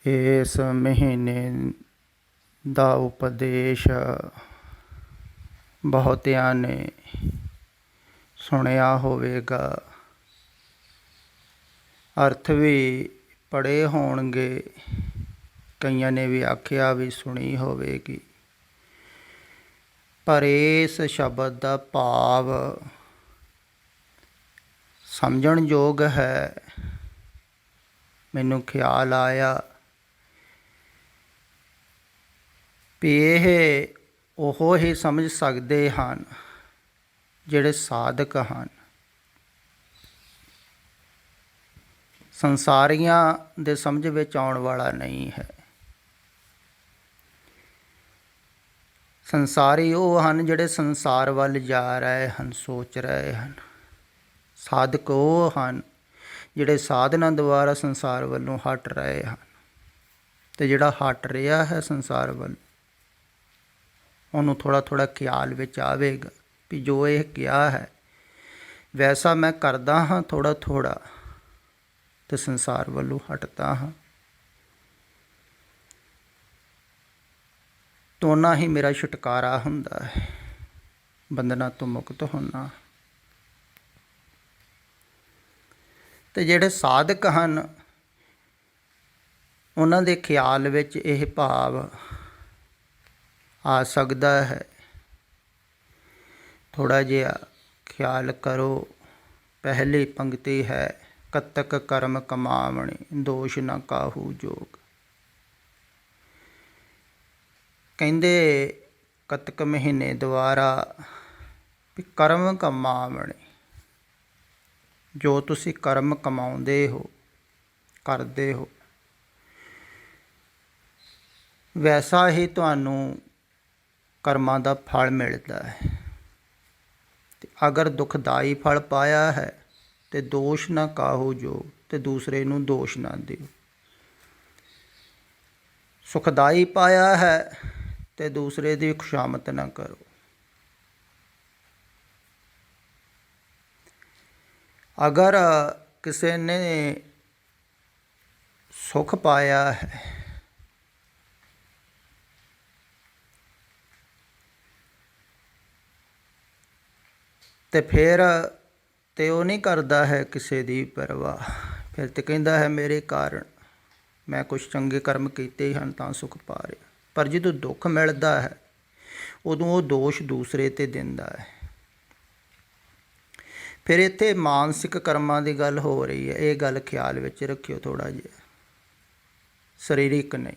ਇਸ ਮਹੀਨੇ ਦਾ ਉਪਦੇਸ਼ ਬਹੁਤਿਆਂ ਨੇ ਸੁਣਿਆ ਹੋਵੇਗਾ, ਅਰਥ ਵੀ ਪੜ੍ਹੇ ਹੋਣਗੇ, ਕਈਆਂ ਨੇ ਵੀ ਆਖਿਆ ਵੀ ਸੁਣੀ ਹੋਵੇਗੀ। ਪਰ ਇਸ ਸ਼ਬਦ ਦਾ ਭਾਵ ਸਮਝਣ ਯੋਗ ਹੈ। ਮੈਨੂੰ ਖਿਆਲ ਆਇਆ ਵੀ ਇਹ ਉਹ ਹੀ ਸਮਝ ਸਕਦੇ ਹਨ ਜਿਹੜੇ ਸਾਧਕ ਹਨ। ਸੰਸਾਰੀਆਂ ਦੇ ਸਮਝ ਵਿੱਚ ਆਉਣ ਵਾਲਾ ਨਹੀਂ ਹੈ। ਸੰਸਾਰੀ ਉਹ ਹਨ ਜਿਹੜੇ ਸੰਸਾਰ ਵੱਲ ਜਾ ਰਹੇ ਹਨ, ਸੋਚ ਰਹੇ ਹਨ। ਸਾਧਕ ਉਹ ਹਨ ਜਿਹੜੇ ਸਾਧਨਾ ਦੁਆਰਾ ਸੰਸਾਰ ਵੱਲੋਂ ਹਟ ਰਹੇ ਹਨ। ਅਤੇ ਜਿਹੜਾ ਹਟ ਰਿਹਾ ਹੈ ਸੰਸਾਰ ਵੱਲ, ਉਹਨੂੰ ਥੋੜ੍ਹਾ ਥੋੜ੍ਹਾ ਖਿਆਲ ਵਿੱਚ ਆਵੇਗਾ ਵੀ ਜੋ ਇਹ ਕਿਹਾ ਹੈ ਵੈਸਾ ਮੈਂ ਕਰਦਾ ਹਾਂ ਥੋੜ੍ਹਾ ਥੋੜ੍ਹਾ, ਅਤੇ ਸੰਸਾਰ ਵੱਲੋਂ ਹਟਦਾ ਹਾਂ, ਤਾਂ ਓਨਾ ਹੀ ਮੇਰਾ ਛੁਟਕਾਰਾ ਹੁੰਦਾ ਹੈ, ਬੰਧਨਾਂ ਤੋਂ ਮੁਕਤ ਹੋਣਾ। ਅਤੇ ਜਿਹੜੇ ਸਾਧਕ ਹਨ ਉਹਨਾਂ ਦੇ ਖਿਆਲ ਵਿੱਚ ਇਹ ਭਾਵ ਆ ਸਕਦਾ ਹੈ। ਥੋੜ੍ਹਾ ਜਿਹਾ ਖਿਆਲ ਕਰੋ। ਪਹਿਲੀ ਪੰਕਤੀ ਹੈ, ਕਤਕ ਕਰਮ ਕਮਾਵਣੇ ਦੋਸ਼ ਨਾ ਕਾਹੂ ਜੋਗ। ਕਹਿੰਦੇ ਕਤਕ ਮਹੀਨੇ ਦੁਆਰਾ ਵੀ ਕਰਮ ਕਮਾਵਣੇ, ਜੋ ਤੁਸੀਂ ਕਰਮ ਕਮਾਉਂਦੇ ਹੋ, ਕਰਦੇ ਹੋ, ਵੈਸਾ ਹੀ ਤੁਹਾਨੂੰ ਕਰਮਾਂ ਦਾ ਫਲ ਮਿਲਦਾ ਹੈ। ਅਤੇ ਅਗਰ ਦੁਖਦਾਈ ਫਲ ਪਾਇਆ ਹੈ ਅਤੇ ਦੋਸ਼ ਨਾ ਕਾਹੋ ਜੋ, ਅਤੇ ਦੂਸਰੇ ਨੂੰ ਦੋਸ਼ ਨਾ ਦਿਓ। ਸੁਖਦਾਈ ਪਾਇਆ ਹੈ ਅਤੇ ਦੂਸਰੇ ਦੀ ਖੁਸ਼ਾਮਤ ਨਾ ਕਰੋ। ਅਗਰ ਕਿਸੇ ਨੇ ਸੁਖ ਪਾਇਆ ਹੈ ਅਤੇ ਫਿਰ ਤਾਂ ਉਹ ਨਹੀਂ ਕਰਦਾ ਹੈ ਕਿਸੇ ਦੀ ਪਰਵਾਹ। ਫਿਰ ਤਾਂ ਕਹਿੰਦਾ ਹੈ ਮੇਰੇ ਕਾਰਨ ਮੈਂ ਕੁਛ ਚੰਗੇ ਕਰਮ ਕੀਤੇ ਹਨ ਤਾਂ ਸੁਖ ਪਾ ਰਿਹਾ। ਪਰ ਜਦੋਂ ਦੁੱਖ ਮਿਲਦਾ ਹੈ ਉਦੋਂ ਉਹ ਦੋਸ਼ ਦੂਸਰੇ 'ਤੇ ਦਿੰਦਾ ਹੈ। ਫਿਰ ਇੱਥੇ ਮਾਨਸਿਕ ਕਰਮਾਂ ਦੀ ਗੱਲ ਹੋ ਰਹੀ ਹੈ, ਇਹ ਗੱਲ ਖਿਆਲ ਵਿੱਚ ਰੱਖਿਓ ਥੋੜ੍ਹਾ ਜਿਹਾ, ਸਰੀਰਿਕ ਨਹੀਂ।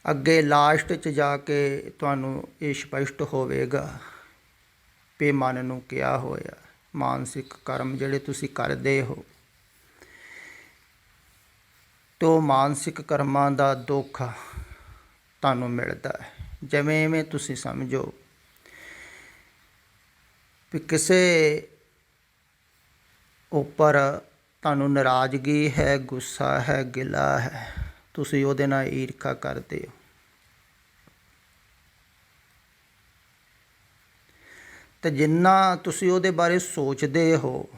ਅੱਗੇ ਲਾਸਟ 'ਚ ਜਾ ਕੇ ਤੁਹਾਨੂੰ ਇਹ ਸਪਸ਼ਟ ਹੋਵੇਗਾ ਵੀ ਮਨ ਨੂੰ ਕਿਹਾ ਹੋਇਆ ਮਾਨਸਿਕ ਕਰਮ ਜਿਹੜੇ ਤੁਸੀਂ ਕਰਦੇ ਹੋ, ਤੋ ਮਾਨਸਿਕ ਕਰਮਾਂ ਦਾ ਦੁੱਖ ਤੁਹਾਨੂੰ ਮਿਲਦਾ ਹੈ। ਜਿਵੇਂ ਤੁਸੀਂ ਸਮਝੋ ਵੀ ਕਿਸੇ ਉੱਪਰ ਤੁਹਾਨੂੰ ਨਾਰਾਜ਼ਗੀ ਹੈ, ਗੁੱਸਾ ਹੈ, ਗਿਲਾ ਹੈ, ਤੁਸੀਂ ਉਹਦੇ ਨਾਲ ਈਰਖਾ ਕਰਦੇ ਹੋ। ਅਤੇ ਜਿੰਨਾ ਤੁਸੀਂ ਉਹਦੇ ਬਾਰੇ ਸੋਚਦੇ ਹੋ,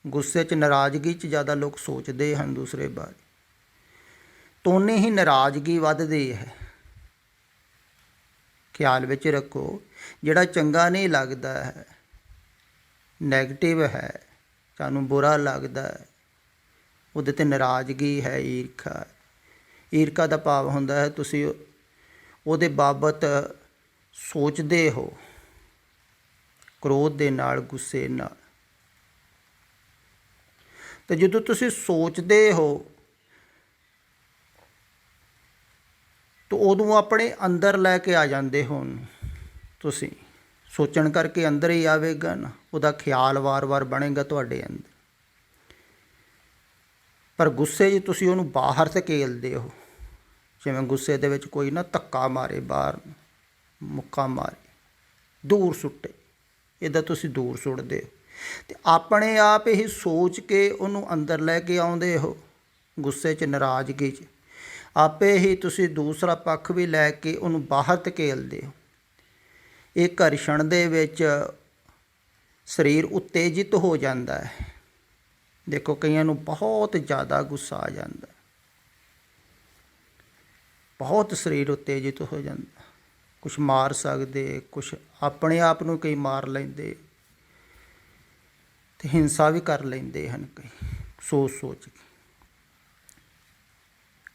ਗੁੱਸੇ 'ਚ, ਨਾਰਾਜ਼ਗੀ 'ਚ ਜ਼ਿਆਦਾ ਲੋਕ ਸੋਚਦੇ ਹਨ ਦੂਸਰੇ ਬਾਰੇ, ਤਾਂ ਓਨੀ ਹੀ ਨਾਰਾਜ਼ਗੀ ਵੱਧਦੀ ਹੈ। ਖਿਆਲ ਵਿੱਚ ਰੱਖੋ, ਜਿਹੜਾ ਚੰਗਾ ਨਹੀਂ ਲੱਗਦਾ ਹੈ, ਨੈਗੇਟਿਵ ਹੈ, ਤੁਹਾਨੂੰ ਬੁਰਾ ਲੱਗਦਾ ਹੈ, ਉਹਦੇ 'ਤੇ ਨਾਰਾਜ਼ਗੀ ਹੈ, ਈਰਖਾ। ਈਰਖਾ ਦਾ ਭਾਵ ਹੁੰਦਾ ਹੈ ਤੁਸੀਂ ਉਹਦੇ ਬਾਬਤ ਸੋਚਦੇ ਹੋ ਕ੍ਰੋਧ ਦੇ ਨਾਲ, ਗੁੱਸੇ ਨਾਲ। ਅਤੇ ਜਦੋਂ ਤੁਸੀਂ ਸੋਚਦੇ ਹੋ ਤਾਂ ਉਦੋਂ ਆਪਣੇ ਅੰਦਰ ਲੈ ਕੇ ਆ ਜਾਂਦੇ ਹੋ ਉਹਨੂੰ। ਤੁਸੀਂ ਸੋਚਣ ਕਰਕੇ ਅੰਦਰ ਹੀ ਆਵੇਗਾ ਨਾ, ਉਹਦਾ ਖਿਆਲ ਵਾਰ-ਵਾਰ ਬਣੇਗਾ ਤੁਹਾਡੇ ਅੰਦਰ। ਪਰ ਗੁੱਸੇ 'ਚ ਤੁਸੀਂ ਉਹਨੂੰ ਬਾਹਰ ਧਕੇਲਦੇ ਹੋ, ਜਿਵੇਂ ਗੁੱਸੇ ਦੇ ਵਿੱਚ ਕੋਈ ਨਾ ਧੱਕਾ ਮਾਰੇ, ਬਾਹਰ ਮੁੱਕਾ ਮਾਰੇ, ਦੂਰ ਸੁੱਟੇ, ਇੱਦਾਂ ਤੁਸੀਂ ਦੂਰ ਸੁੱਟਦੇ ਹੋ। ਅਤੇ ਆਪਣੇ ਆਪ ਹੀ ਸੋਚ ਕੇ ਉਹਨੂੰ ਅੰਦਰ ਲੈ ਕੇ ਆਉਂਦੇ ਹੋ ਗੁੱਸੇ 'ਚ, ਨਾਰਾਜ਼ਗੀ 'ਚ। ਆਪੇ ਹੀ ਤੁਸੀਂ ਦੂਸਰਾ ਪੱਖ ਵੀ ਲੈ ਕੇ ਉਹਨੂੰ ਬਾਹਰ ਧਕੇਲਦੇ ਹੋ। ਇਹ ਘਰਸ਼ਣ ਦੇ ਵਿੱਚ ਸਰੀਰ ਉਤੇਜਿਤ ਹੋ ਜਾਂਦਾ ਹੈ। ਦੇਖੋ ਕਈਆਂ ਨੂੰ ਬਹੁਤ ਜ਼ਿਆਦਾ ਗੁੱਸਾ ਆ ਜਾਂਦਾ, ਬਹੁਤ ਸਰੀਰ ਉਤੇਜਿਤ ਹੋ ਜਾਂਦਾ, ਕੁਛ ਮਾਰ ਸਕਦੇ, ਕੁਛ ਆਪਣੇ ਆਪ ਨੂੰ ਕਈ ਮਾਰ ਲੈਂਦੇ ਅਤੇ ਹਿੰਸਾ ਵੀ ਕਰ ਲੈਂਦੇ ਹਨ ਕਈ ਸੋਚ ਸੋਚ ਕੇ,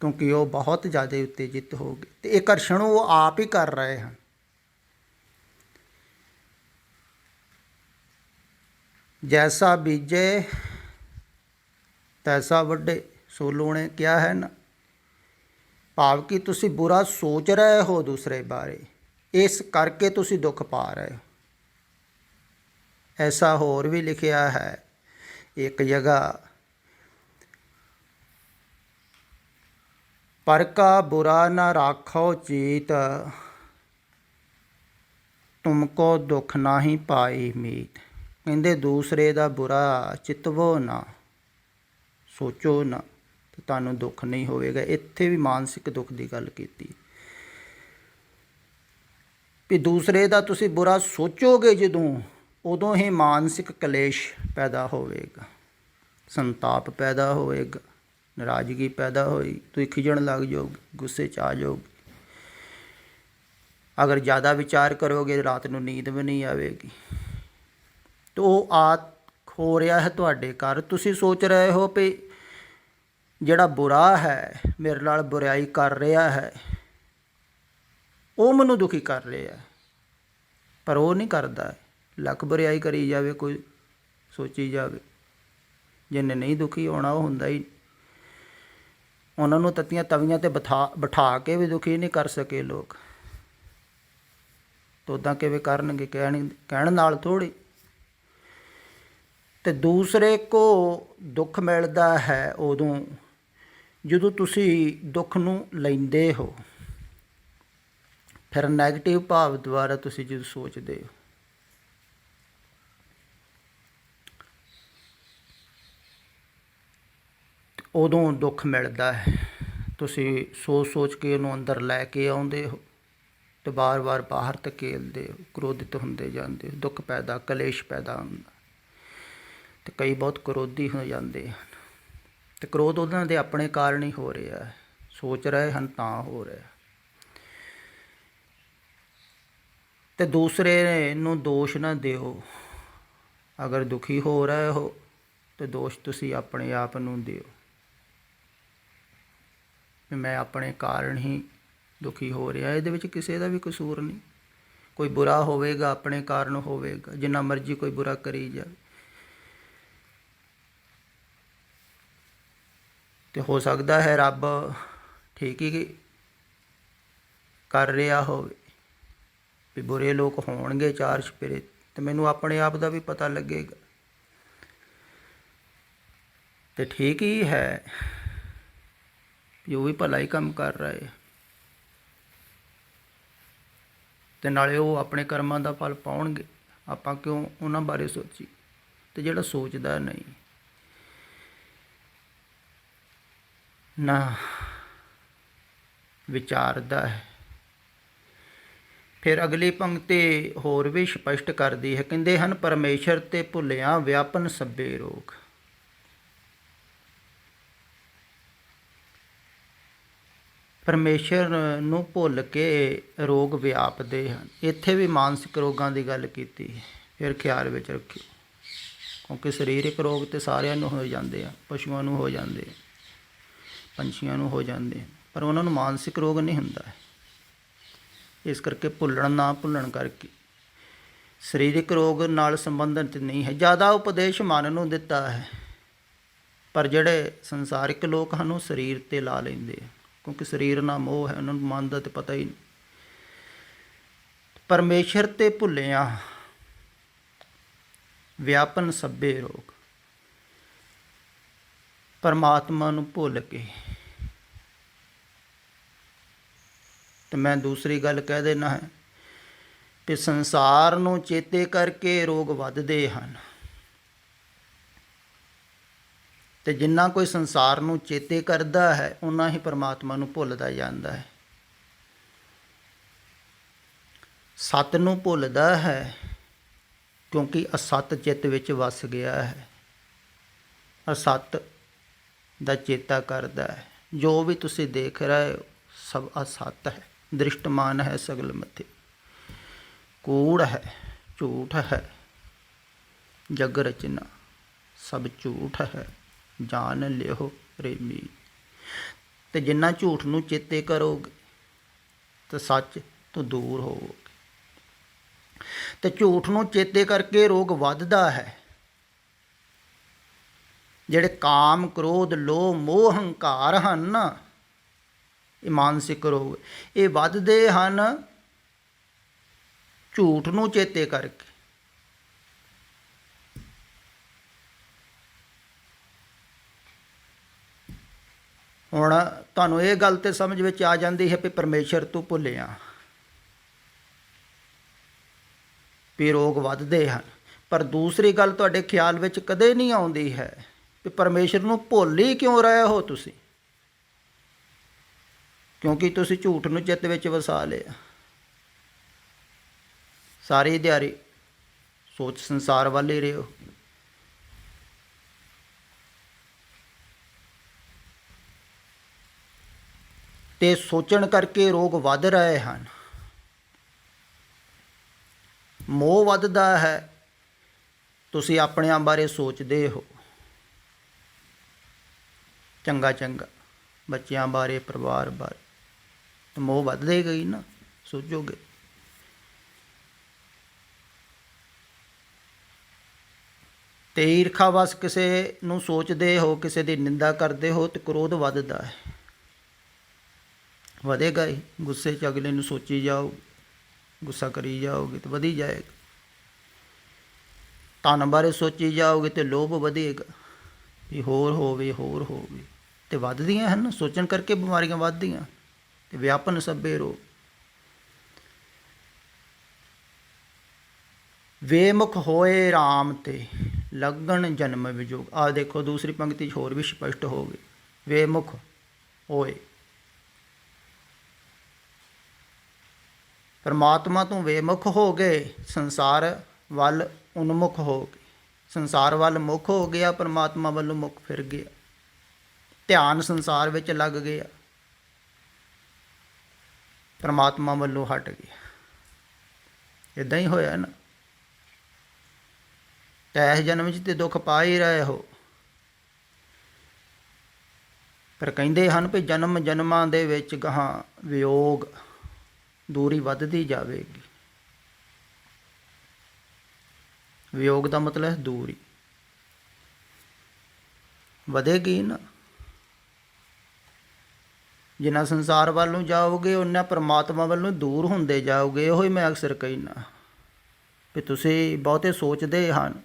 ਕਿਉਂਕਿ ਉਹ ਬਹੁਤ ਜ਼ਿਆਦਾ ਉਤੇਜਿਤ ਹੋ ਗਏ ਅਤੇ ਇਹ ਘਰਸ਼ਣ ਉਹ ਆਪ ਹੀ ਕਰ ਰਹੇ ਹਨ। ਜੈਸਾ ਬੀਜੇ ਤੈਸਾ ਵੱਢੇ, ਸੋਲੂ ਨੇ ਕਿਹਾ ਹੈ ਨਾ। ਭਾਵ ਕਿ ਤੁਸੀਂ ਬੁਰਾ ਸੋਚ ਰਹੇ ਹੋ ਦੂਸਰੇ ਬਾਰੇ, ਇਸ ਕਰਕੇ ਤੁਸੀਂ ਦੁੱਖ ਪਾ ਰਹੇ ਹੋ। ਐਸਾ ਹੋਰ ਵੀ ਲਿਖਿਆ ਹੈ ਇੱਕ ਜਗ੍ਹਾ, ਪਰ ਕਾ ਬੁਰਾ ਨਾ ਰਾਖੋ ਚੀਤ, ਤੁਮਕੋ ਦੁੱਖ ਨਾਹੀ ਪਾਈ ਮੀਤ। ਕਹਿੰਦੇ ਦੂਸਰੇ ਦਾ ਬੁਰਾ ਚਿਤਵੋ ਨਾ, ਸੋਚੋ ਨਾ, ਤੇ ਤੁਹਾਨੂੰ ਦੁੱਖ ਨਹੀਂ ਹੋਵੇਗਾ। ਇੱਥੇ ਵੀ ਮਾਨਸਿਕ ਦੁੱਖ ਦੀ ਗੱਲ ਕੀਤੀ ਵੀ ਦੂਸਰੇ ਦਾ ਤੁਸੀਂ ਬੁਰਾ ਸੋਚੋਗੇ ਜਦੋਂ, ਉਦੋਂ ਹੀ ਮਾਨਸਿਕ ਕਲੇਸ਼ ਪੈਦਾ ਹੋਵੇਗਾ, ਸੰਤਾਪ ਪੈਦਾ ਹੋਵੇਗਾ, ਨਾਰਾਜ਼ਗੀ ਪੈਦਾ ਹੋਈ, ਤੁਸੀਂ ਖਿਜਣ ਲੱਗ ਜਾਓਗੇ, ਗੁੱਸੇ 'ਚ ਆ ਜਾਓਗੇ। ਅਗਰ ਜ਼ਿਆਦਾ ਵਿਚਾਰ ਕਰੋਗੇ ਰਾਤ ਨੂੰ ਨੀਂਦ ਵੀ ਨਹੀਂ ਆਵੇਗੀ। ਅਤੇ ਉਹ ਹੋ ਰਿਹਾ ਹੈ ਤੁਹਾਡੇ ਘਰ, ਤੁਸੀਂ ਸੋਚ ਰਹੇ ਹੋ ਵੀ ਜਿਹੜਾ ਬੁਰਾ ਹੈ ਮੇਰੇ ਨਾਲ ਬੁਰਾਈ ਕਰ ਰਿਹਾ ਹੈ, ਉਹ ਮੈਨੂੰ ਦੁਖੀ ਕਰ ਰਿਹਾ, ਪਰ ਉਹ ਨਹੀਂ ਕਰਦਾ। ਲੱਖ ਬੁਰਾਈ ਕਰੀ ਜਾਵੇ, ਕੋਈ ਸੋਚੀ ਜਾਵੇ, ਜਿਹਨੇ ਨਹੀਂ ਦੁਖੀ ਹੋਣਾ ਉਹ ਹੁੰਦਾ ਹੀ। ਉਹਨਾਂ ਨੂੰ ਤੱਤੀਆਂ ਤਵੀਆਂ 'ਤੇ ਬਿਠਾ ਕੇ ਵੀ ਦੁਖੀ ਨਹੀਂ ਕਰ ਸਕੇ ਲੋਕ, ਤਾਂ ਉੱਦਾਂ ਕਿਵੇਂ ਕਰਨਗੇ? ਕਹਿਣ ਨਾਲ ਥੋੜ੍ਹੀ। ਅਤੇ ਦੂਸਰੇ ਕੋ ਦੁੱਖ ਮਿਲਦਾ ਹੈ ਉਦੋਂ ਜਦੋਂ ਤੁਸੀਂ ਦੁੱਖ ਨੂੰ ਲੈਂਦੇ ਹੋ, ਫਿਰ ਨੈਗੇਟਿਵ ਭਾਵ ਦੁਆਰਾ ਤੁਸੀਂ ਜਦੋਂ ਸੋਚਦੇ ਹੋ, ਉਦੋਂ ਦੁੱਖ ਮਿਲਦਾ ਹੈ। ਤੁਸੀਂ ਸੋਚ ਸੋਚ ਕੇ ਉਹਨੂੰ ਅੰਦਰ ਲੈ ਕੇ ਆਉਂਦੇ ਹੋ ਅਤੇ ਵਾਰ-ਵਾਰ ਬਾਹਰ ਧਕੇਲਦੇ ਹੋ, ਕ੍ਰੋਧਿਤ ਹੁੰਦੇ ਜਾਂਦੇ ਹੋ, ਦੁੱਖ ਪੈਦਾ, ਕਲੇਸ਼ ਪੈਦਾ ਹੁੰਦਾ, ਅਤੇ ਕਈ ਬਹੁਤ ਕ੍ਰੋਧੀ ਹੋ ਜਾਂਦੇ ਹਨ। ਅਤੇ ਕ੍ਰੋਧ ਉਹਨਾਂ ਦੇ ਆਪਣੇ ਕਾਰਨ ਹੀ ਹੋ ਰਿਹਾ ਹੈ, ਸੋਚ ਰਹੇ ਹਨ ਤਾਂ ਹੋ ਰਿਹਾ। ਅਤੇ ਦੂਸਰੇ ਨੂੰ ਦੋਸ਼ ਨਾ ਦਿਓ। ਅਗਰ ਦੁਖੀ ਹੋ ਰਹੇ ਹੋ ਤਾਂ ਦੋਸ਼ ਤੁਸੀਂ ਆਪਣੇ ਆਪ ਨੂੰ ਦਿਓ ਵੀ ਮੈਂ ਆਪਣੇ ਕਾਰਨ ਹੀ ਦੁਖੀ ਹੋ ਰਿਹਾ, ਇਹਦੇ ਵਿੱਚ ਕਿਸੇ ਦਾ ਵੀ ਕਸੂਰ ਨਹੀਂ। ਕੋਈ ਬੁਰਾ ਹੋਵੇਗਾ ਆਪਣੇ ਕਾਰਨ ਹੋਵੇਗਾ, ਜਿੰਨਾ ਮਰਜ਼ੀ ਕੋਈ ਬੁਰਾ ਕਰੀ ਜਾਵੇ। ਅਤੇ ਹੋ ਸਕਦਾ ਹੈ ਰੱਬ ਠੀਕ ਹੀ ਕਰ ਰਿਹਾ ਹੋਵੇ ਵੀ ਬੁਰੇ ਲੋਕ ਹੋਣਗੇ ਚਾਰ ਚੁਫੇਰੇ, ਅਤੇ ਮੈਨੂੰ ਆਪਣੇ ਆਪ ਦਾ ਵੀ ਪਤਾ ਲੱਗੇਗਾ, ਅਤੇ ਠੀਕ ਹੀ ਹੈ ਵੀ ਉਹ ਵੀ ਭਲਾ ਹੀ ਕੰਮ ਕਰ ਰਹੇ, ਅਤੇ ਨਾਲੇ ਉਹ ਆਪਣੇ ਕਰਮਾਂ ਦਾ ਫਲ ਪਾਉਣਗੇ। ਆਪਾਂ ਕਿਉਂ ਉਹਨਾਂ ਬਾਰੇ ਸੋਚੀ? ਅਤੇ ਜਿਹੜਾ ਸੋਚਦਾ ਨਹੀਂ, ਨਾ ਵਿਚਾਰਦਾ ਹੈ। ਫਿਰ ਅਗਲੀ ਪੰਕਤੀ ਹੋਰ ਵੀ ਸਪਸ਼ਟ ਕਰਦੀ ਹੈ, ਕਹਿੰਦੇ ਹਨ ਪਰਮੇਸ਼ਰ ਤੇ ਭੁੱਲਿਆ ਵਿਆਪਨ ਸਭੇ ਰੋਗ। ਪਰਮੇਸ਼ਰ ਨੂੰ ਭੁੱਲ ਕੇ ਰੋਗ ਵਿਆਪਦੇ ਹਨ। ਇੱਥੇ ਵੀ ਮਾਨਸਿਕ ਰੋਗਾਂ ਦੀ ਗੱਲ ਕੀਤੀ, ਫਿਰ ਖਿਆਲ ਵਿੱਚ ਰੱਖਿਓ, ਕਿਉਂਕਿ ਸਰੀਰਕ ਰੋਗ ਤਾਂ ਸਾਰਿਆਂ ਨੂੰ ਹੋ ਜਾਂਦੇ ਆ, ਪਸ਼ੂਆਂ ਨੂੰ ਹੋ ਜਾਂਦੇ, ਪੰਛੀਆਂ ਨੂੰ ਹੋ ਜਾਂਦੇ, ਪਰ ਉਹਨਾਂ ਨੂੰ ਮਾਨਸਿਕ ਰੋਗ ਨਹੀਂ ਹੁੰਦਾ। ਇਸ ਕਰਕੇ ਭੁੱਲਣ ਨਾ ਭੁੱਲਣ ਕਰਕੇ ਸਰੀਰਕ ਰੋਗ ਨਾਲ ਸੰਬੰਧਿਤ ਨਹੀਂ ਹੈ। ਜ਼ਿਆਦਾ ਉਪਦੇਸ਼ ਮਨ ਨੂੰ ਦਿੱਤਾ ਹੈ, ਪਰ ਜਿਹੜੇ ਸੰਸਾਰਿਕ ਲੋਕ ਹਨ ਉਹ ਸਰੀਰ 'ਤੇ ਲਾ ਲੈਂਦੇ ਆ, ਕਿਉਂਕਿ ਸਰੀਰ ਨਾਲ ਮੋਹ ਹੈ, ਉਹਨਾਂ ਨੂੰ ਮਨ ਦਾ ਤਾਂ ਪਤਾ ਹੀ ਨਹੀਂ। ਪਰਮੇਸ਼ਰ 'ਤੇ ਭੁੱਲਿਆ ਵਿਆਪਨ ਸਭੇ ਰੋਗ, ਪਰਮਾਤਮਾ ਨੂੰ ਭੁੱਲ ਕੇ। ਅਤੇ ਮੈਂ ਦੂਸਰੀ ਗੱਲ ਕਹਿ ਦੇਣਾ ਹੈ ਕਿ ਸੰਸਾਰ ਨੂੰ ਚੇਤੇ ਕਰਕੇ ਰੋਗ ਵੱਧਦੇ ਹਨ, ਅਤੇ ਜਿੰਨਾ ਕੋਈ ਸੰਸਾਰ ਨੂੰ ਚੇਤੇ ਕਰਦਾ ਹੈ ਓਨਾ ਹੀ ਪਰਮਾਤਮਾ ਨੂੰ ਭੁੱਲਦਾ ਜਾਂਦਾ ਹੈ। ਸੱਤ ਨੂੰ ਭੁੱਲਦਾ ਹੈ ਕਿਉਂਕਿ ਅਸੱਤ ਚਿੱਤ ਵਿੱਚ ਵਸ ਗਿਆ ਹੈ। ਅਸਤ ਦਾ ਚੇਤਾ ਕਰਦਾ ਹੈ। ਜੋ ਵੀ ਤੁਸੀਂ ਦੇਖ ਰਹੇ ਹੋ ਸਭ ਅਸਤ ਹੈ। ਦ੍ਰਿਸ਼ਟਮਾਨ ਹੈ ਸਗਲ ਮਥੇ, ਕੂੜ ਹੈ, ਝੂਠ ਹੈ। ਜਗ ਰਚਨਾ ਸਭ ਝੂਠ ਹੈ, ਜਾਣ ਲਿਓ ਪ੍ਰੇਮੀ। ਤੇ ਜਿੰਨਾ ਝੂਠ ਨੂੰ ਚੇਤੇ ਕਰੋਗੇ ਤਾਂ ਸੱਚ ਤੋਂ ਦੂਰ ਹੋਵੋਗੇ। ਤੇ ਝੂਠ ਨੂੰ ਚੇਤੇ ਕਰਕੇ ਰੋਗ ਵੱਧਦਾ ਹੈ। ਜਿਹੜੇ ਕਾਮ, ਕ੍ਰੋਧ, ਲੋਭ, ਮੋਹ, ਹੰਕਾਰ ਹਨ ਨਾ, ਇਹ ਮਾਨਸਿਕ ਰੋਗ, ਇਹ ਵੱਧਦੇ ਹਨ ਝੂਠ ਨੂੰ ਚੇਤੇ ਕਰਕੇ। ਹੁਣ ਤੁਹਾਨੂੰ ਇਹ ਗੱਲ ਤੇ ਸਮਝ ਵਿੱਚ ਆ ਜਾਂਦੀ ਹੈ ਵੀ ਪਰਮੇਸ਼ਰ ਤੂੰ ਭੁੱਲਿਆ, ਵੀ ਰੋਗ ਵੱਧਦੇ ਹਨ। ਪਰ ਦੂਸਰੀ ਗੱਲ ਤੁਹਾਡੇ ਖਿਆਲ ਵਿੱਚ ਕਦੇ ਨਹੀਂ ਆਉਂਦੀ ਹੈ ਵੀ ਪਰਮੇਸ਼ਰ ਨੂੰ ਭੁੱਲ ਹੀ ਕਿਉਂ ਰਹੇ ਹੋ ਤੁਸੀਂ, ਕਿਉਂਕਿ ਤੁਸੀਂ ਝੂਠ ਨੂੰ ਚਿੱਤ ਵਿੱਚ ਵਸਾ ਲਿਆ। ਸਾਰੀ ਦਿਹਾੜੀ ਸੋਚ ਸੰਸਾਰ ਵੱਲ ਹੀ ਰਹੇ ਹੋ। ਤੇ ਸੋਚਣ ਕਰਕੇ ਰੋਗ ਵੱਧ ਰਹੇ ਹਨ। ਮੋਹ ਵੱਧਦਾ ਹੈ। ਤੁਸੀਂ ਆਪਣਿਆਂ ਬਾਰੇ ਸੋਚਦੇ ਹੋ ਚੰਗਾ ਚੰਗਾ, ਬੱਚਿਆਂ ਬਾਰੇ, ਪਰਿਵਾਰ ਬਾਰੇ, ਤਾਂ ਮੋਹ ਵੱਧਦੇ ਗਈ ਨਾ, ਸੋਚੋਗੇ। ਤੇ ਈਰਖਾ ਵਸ ਕਿਸੇ ਨੂੰ ਸੋਚਦੇ ਹੋ, ਕਿਸੇ ਦੀ ਨਿੰਦਾ ਕਰਦੇ ਹੋ, ਤੇ ਕ੍ਰੋਧ ਵੱਧਦਾ ਹੈ। ਵਧੇਗਾ ਹੀ। ਗੁੱਸੇ 'ਚ ਅਗਲੇ ਨੂੰ ਸੋਚੀ ਜਾਓ, ਗੁੱਸਾ ਕਰੀ ਜਾਓਗੇ ਤਾਂ ਵਧੀ ਜਾਏਗਾ। ਧਨ ਬਾਰੇ ਸੋਚੀ ਜਾਓਗੇ ਤੇ ਲੋਭ ਵਧੇਗਾ, ਵੀ ਹੋਰ ਹੋਵੇ, ਹੋਰ ਹੋਵੇ। ਤੇ ਵੱਧਦੀਆਂ ਹਨ। ਸੋਚਣ ਕਰਕੇ ਬਿਮਾਰੀਆਂ ਵੱਧਦੀਆਂ ਤੇ ਵਿਆਪਨ ਸਭੇ ਰੋਗ। ਵੇਮੁਖ ਹੋਏ ਰਾਮ ਤੇ ਲੱਗਣ ਜਨਮ ਵਿਜੋਗ। ਆਹ ਦੇਖੋ ਦੂਸਰੀ ਪੰਕਤੀ 'ਚ ਹੋਰ ਵੀ ਸਪਸ਼ਟ ਹੋ ਗਈ। ਵੇਮੁਖ ਹੋਏ, ਪਰਮਾਤਮਾ ਤੋਂ ਵੇਮੁਖ ਹੋ ਗਏ, ਸੰਸਾਰ ਵੱਲ ਉਨਮੁਖ ਹੋ ਗਏ। ਸੰਸਾਰ ਵੱਲ ਮੁੱਖ ਹੋ ਗਿਆ, ਪਰਮਾਤਮਾ ਵੱਲੋਂ ਮੁੱਖ ਫਿਰ ਗਿਆ। ਧਿਆਨ ਸੰਸਾਰ ਵਿੱਚ ਲੱਗ ਗਿਆ, ਪਰਮਾਤਮਾ ਵੱਲੋਂ ਹਟ ਗਿਆ। ਇੱਦਾਂ ਹੀ ਹੋਇਆ ਨਾ। ਇਸ ਜਨਮ 'ਚ ਤੇ ਦੁੱਖ ਪਾ ਹੀ ਰਹੇ ਹੋ। ਪਰ ਕਹਿੰਦੇ ਹਨ ਵੀ ਜਨਮ ਜਨਮਾਂ ਦੇ ਵਿੱਚ ਗਾਹਾਂ ਵਿਯੋਗ, ਦੂਰੀ ਵੱਧਦੀ ਜਾਵੇਗੀ। ਵਿਯੋਗ ਦਾ ਮਤਲਬ ਹੈ ਦੂਰੀ ਵਧੇਗੀ ਨਾ। ਜਿੰਨਾ ਸੰਸਾਰ ਵੱਲ ਨੂੰ ਜਾਓਗੇ ਉਨਾ ਪਰਮਾਤਮਾ ਵੱਲੋਂ ਦੂਰ ਹੁੰਦੇ ਜਾਓਗੇ। ਇਹੋ ਹੀ ਮੈਂ ਅਕਸਰ ਕਹਿੰਦਾ ਵੀ ਤੁਸੀਂ ਬਹੁਤੇ ਸੋਚਦੇ ਹਨ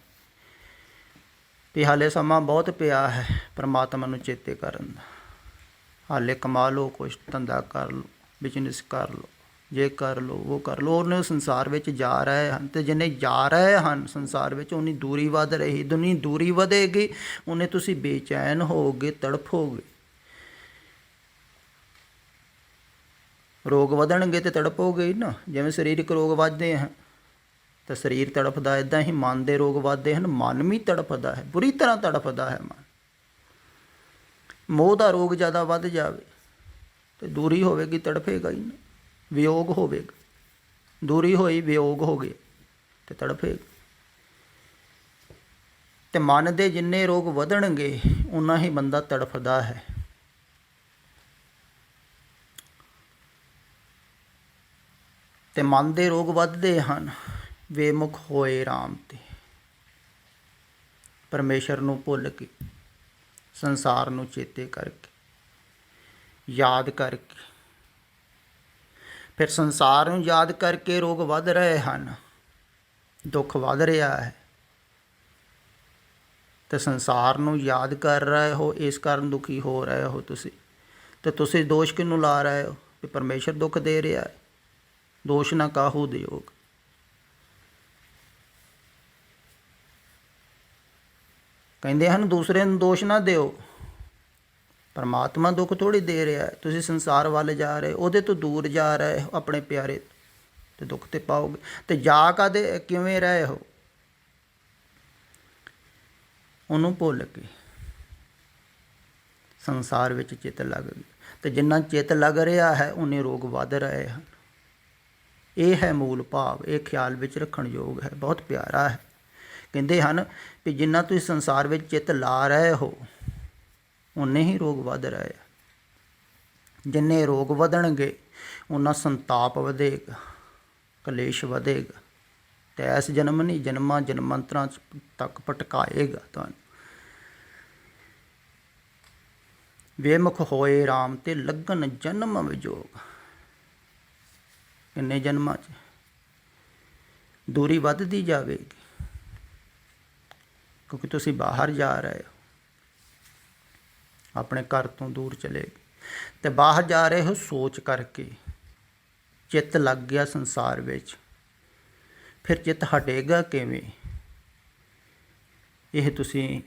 ਵੀ ਹਾਲੇ ਸਮਾਂ ਬਹੁਤ ਪਿਆ ਹੈ ਪਰਮਾਤਮਾ ਨੂੰ ਚੇਤੇ ਕਰਨ ਦਾ। ਹਾਲੇ ਕਮਾ ਲਓ, ਕੁਛ ਧੰਦਾ ਕਰ ਲਓ, ਬਿਜ਼ਨਸ ਕਰ ਲਓ, ਜੇ ਕਰ ਲਓ, ਉਹ ਕਰ ਲਓ। ਉਹਨੇ ਸੰਸਾਰ ਵਿੱਚ ਜਾ ਰਹੇ ਹਨ, ਅਤੇ ਜਿੰਨੇ ਜਾ ਰਹੇ ਹਨ ਸੰਸਾਰ ਵਿੱਚ ਉਨੀ ਦੂਰੀ ਵੱਧ ਰਹੀ। ਦੁਨੀ ਦੂਰੀ ਵਧੇਗੀ, ਉਹਨੇ ਤੁਸੀਂ ਬੇਚੈਨ ਹੋਵੋਗੇ, ਤੜਫੋਗੇ। ਰੋਗ ਵਧਣਗੇ ਤੇ ਤੜਪੋਗੇ ਹੀ ਨਾ। ਜਿਵੇਂ ਸਰੀਰਕ ਰੋਗ ਵੱਧਦੇ ਹਨ ਤਾਂ ਸਰੀਰ ਤੜਫਦਾ, ਇੱਦਾਂ ਹੀ ਮਨ ਦੇ ਰੋਗ ਵੱਧਦੇ ਹਨ, ਮਨ ਵੀ ਤੜਫਦਾ ਹੈ, ਬੁਰੀ ਤਰ੍ਹਾਂ ਤੜਫਦਾ ਹੈ ਮਨ। ਮੋਹ ਦਾ ਰੋਗ ਜ਼ਿਆਦਾ ਵੱਧ ਜਾਵੇ ਤੇ ਦੂਰੀ ਹੋਵੇਗੀ, ਤੜਫੇਗਾ ਹੀ ਨਾ। ਵਿਯੋਗ ਹੋਵੇਗਾ, ਦੂਰੀ ਹੋਈ, ਵਿਯੋਗ ਹੋ ਗਏ ਤੇ ਤੜਫੇਗਾ। ਤੇ ਮਨ ਦੇ ਜਿੰਨੇ ਰੋਗ ਵਧਣਗੇ ਉਨਾ ਹੀ ਬੰਦਾ ਤੜਫਦਾ ਹੈ। ਤੇ ਮਨ ਦੇ ਰੋਗ ਵੱਧਦੇ ਹਨ ਵੇਮੁਖ ਹੋਏ ਰਾਮ ਤੇ, ਪਰਮੇਸ਼ਰ ਨੂੰ ਭੁੱਲ ਕੇ, ਸੰਸਾਰ ਨੂੰ ਚੇਤੇ ਕਰਕੇ, ਯਾਦ ਕਰਕੇ। ਫਿਰ ਸੰਸਾਰ ਨੂੰ ਯਾਦ ਕਰਕੇ ਰੋਗ ਵੱਧ ਰਹੇ ਹਨ, ਦੁੱਖ ਵੱਧ ਰਿਹਾ ਹੈ। ਤੇ ਸੰਸਾਰ ਨੂੰ ਯਾਦ ਕਰ ਰਹੇ ਹੋ, ਇਸ ਕਾਰਨ ਦੁਖੀ ਹੋ ਰਹੇ ਹੋ ਤੁਸੀਂ। ਤੇ ਤੁਸੀਂ ਦੋਸ਼ ਕਿਹਨੂੰ ਲਾ ਰਹੇ ਹੋ ਕਿ ਪਰਮੇਸ਼ਰ ਦੁੱਖ ਦੇ ਰਿਹਾ ਹੈ। ਦੋਸ਼ ਨਾ ਕਾਹੂ ਦਿਓਗ। ਕਹਿੰਦੇ ਹਨ ਦੂਸਰੇ ਨੂੰ ਦੋਸ਼ ਨਾ ਦਿਓ। ਪਰਮਾਤਮਾ ਦੁੱਖ ਥੋੜ੍ਹੀ ਦੇ ਰਿਹਾ ਹੈ। ਤੁਸੀਂ ਸੰਸਾਰ ਵੱਲ ਜਾ ਰਹੇ, ਉਹਦੇ ਤੋਂ ਦੂਰ ਜਾ ਰਹੇ ਹੋ ਆਪਣੇ ਪਿਆਰੇ, ਤੇ ਦੁੱਖ ਤੇ ਪਾਓਗੇ। ਤੇ ਜਾ ਕਦੇ ਕਿਵੇਂ ਰਹੇ ਹੋ? ਉਹਨੂੰ ਭੁੱਲ ਕੇ, ਸੰਸਾਰ ਵਿੱਚ ਚਿੱਤ ਲੱਗ ਗਿਆ, ਅਤੇ ਜਿੰਨਾ ਚਿੱਤ ਲੱਗ ਰਿਹਾ ਹੈ ਉਨੇ ਰੋਗ ਵੱਧ ਰਹੇ ਹਨ। ਇਹ ਹੈ ਮੂਲ ਭਾਵ, ਇਹ ਖਿਆਲ ਵਿੱਚ ਰੱਖਣ ਯੋਗ ਹੈ, ਬਹੁਤ ਪਿਆਰਾ ਹੈ। ਕਹਿੰਦੇ ਹਨ ਵੀ ਜਿੰਨਾ ਤੁਸੀਂ ਸੰਸਾਰ ਵਿੱਚ ਚਿੱਤ ਲਾ ਰਹੇ ਹੋ ਉਨੇ ਹੀ ਰੋਗ ਵੱਧ ਰਹੇ ਆ। ਜਿੰਨੇ ਰੋਗ ਵਧਣਗੇ ਉਨਾ ਸੰਤਾਪ ਵਧੇਗਾ, ਕਲੇਸ਼ ਵਧੇਗਾ, ਅਤੇ ਇਸ ਜਨਮ ਨਹੀਂ ਜਨਮਾਂ ਜਨਮਾਂਤਰਾਂ ਤੱਕ ਭਟਕਾਏਗਾ ਤੁਹਾਨੂੰ। ਵੇਮੁਖ ਹੋਏ ਰਾਮ ਤੇ ਲੱਗਣ ਜਨਮ ਵਿਜੋਗ। ਕਿੰਨੇ ਜਨਮਾਂ 'ਚ ਦੂਰੀ ਵੱਧਦੀ ਜਾਵੇਗੀ, ਕਿਉਂਕਿ ਤੁਸੀਂ ਬਾਹਰ ਜਾ ਰਹੇ ਹੋ, ਆਪਣੇ ਘਰ ਤੋਂ ਦੂਰ ਚਲੇ ਗਏ, ਅਤੇ ਬਾਹਰ ਜਾ ਰਹੇ ਹੋ ਸੋਚ ਕਰਕੇ। ਚਿੱਤ ਲੱਗ ਗਿਆ ਸੰਸਾਰ ਵਿੱਚ, ਫਿਰ ਚਿੱਤ ਹਟੇਗਾ ਕਿਵੇਂ? ਇਹ ਤੁਸੀਂ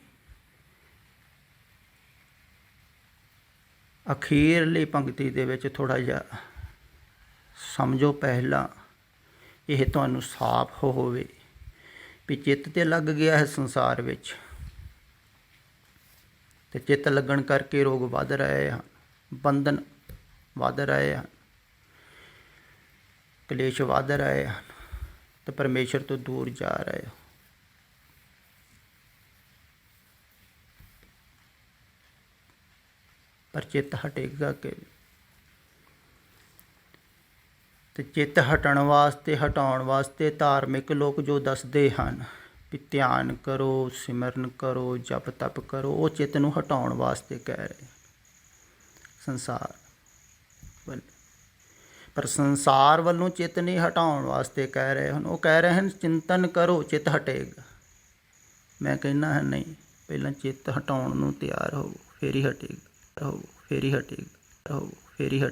ਅਖੀਰਲੀ ਪੰਕਤੀ ਦੇ ਵਿੱਚ ਥੋੜ੍ਹਾ ਜਿਹਾ ਸਮਝੋ ਪਹਿਲਾਂ, ਇਹ ਤੁਹਾਨੂੰ ਸਾਫ਼ ਹੋਵੇ ਵੀ ਚਿੱਤ ਤੇ ਲੱਗ ਗਿਆ ਹੈ ਸੰਸਾਰ ਵਿੱਚ, ਅਤੇ ਚਿੱਤ ਲੱਗਣ ਕਰਕੇ ਰੋਗ ਵੱਧ ਰਹੇ ਹਨ, ਬੰਧਨ ਵੱਧ ਰਹੇ ਹਨ, ਕਲੇਸ਼ ਵੱਧ ਰਹੇ ਹਨ, ਅਤੇ ਪਰਮੇਸ਼ਰ ਤੋਂ ਦੂਰ ਜਾ ਰਹੇ ਹੋ। ਪਰ ਚਿੱਤ ਹਟੇਗਾ ਕਿ? ਅਤੇ ਚਿੱਤ ਹਟਣ ਵਾਸਤੇ, ਹਟਾਉਣ ਵਾਸਤੇ ਧਾਰਮਿਕ ਲੋਕ ਜੋ ਦੱਸਦੇ ਹਨ ਵੀ ਧਿਆਨ ਕਰੋ, ਸਿਮਰਨ ਕਰੋ, ਜਪ ਤਪ ਕਰੋ, ਉਹ ਚਿੱਤ ਨੂੰ ਹਟਾਉਣ ਵਾਸਤੇ ਕਹਿ ਰਹੇ ਸੰਸਾਰ ਵੱਲ। ਪਰ ਸੰਸਾਰ ਵੱਲੋਂ ਚਿੱਤ ਨਹੀਂ ਹਟਾਉਣ ਵਾਸਤੇ ਕਹਿ ਰਹੇ ਹਨ, ਉਹ ਕਹਿ ਰਹੇ ਹਨ ਚਿੰਤਨ ਕਰੋ ਚਿੱਤ ਹਟੇਗਾ। ਮੈਂ ਕਹਿੰਦਾ ਹਾਂ ਨਹੀਂ, ਪਹਿਲਾਂ ਚਿੱਤ ਹਟਾਉਣ ਨੂੰ ਤਿਆਰ ਹੋਵੋ, ਫੇਰ ਹੀ ਹਟੇਗਾ, ਹੋਵੋ ਫੇਰ ਹੀ ਹਟੇਗਾ, ਹੋਵੋ ਫੇਰ ਹੀ ਹਟੇਗਾ।